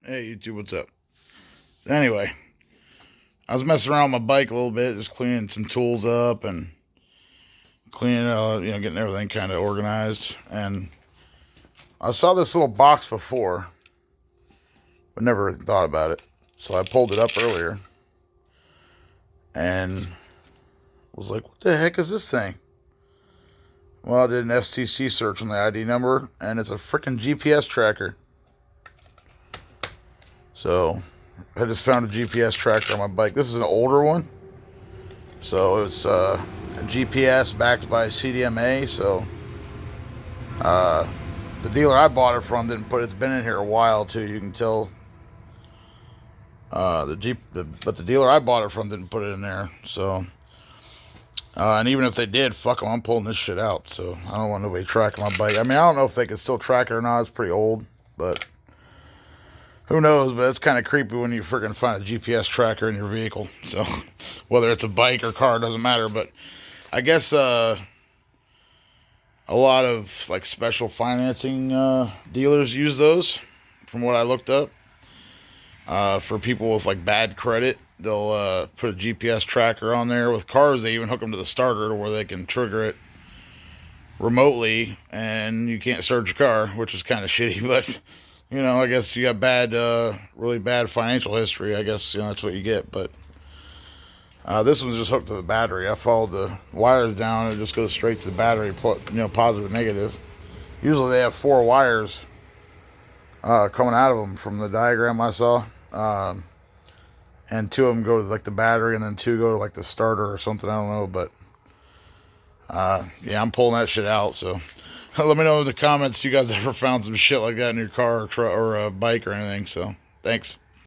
Hey YouTube, what's up? Anyway, I was messing around with my bike a little bit, just cleaning some tools up and cleaning, getting everything kind of organized. And I saw this little box before, but never thought about it. So I pulled it up earlier and was like, "What the heck is this thing?" Well, I did an FTC search on the ID number, and it's a freaking GPS tracker. So I just found a GPS tracker on my bike. This is an older one. So it's a GPS backed by CDMA. So uh, the dealer I bought it from didn't put. It's been in here a while too. You can tell. But the dealer I bought it from didn't put it in there. So and even if they did, fuck them. I'm pulling this shit out. So I don't want nobody tracking my bike. I mean, I don't know if they can still track it or not. It's pretty old, but who knows? But it's kind of creepy when you freaking find a GPS tracker in your vehicle. So whether it's a bike or car, doesn't matter. But I guess a lot of like special financing dealers use those. From what I looked up, for people with like bad credit, they'll put a GPS tracker on there. With cars, they even hook them to the starter to where they can trigger it remotely, and you can't start your car, which is kind of shitty. But I guess you got really bad financial history. I guess that's what you get. But this one's just hooked to the battery. I followed the wires down and it just goes straight to the battery, positive, negative. Usually they have four wires coming out of them from the diagram I saw. And two of them go to like the battery and then two go to like the starter or something. I don't know. But yeah, I'm pulling that shit out. So let me know in the comments if you guys ever found some shit like that in your car or bike or anything. So thanks.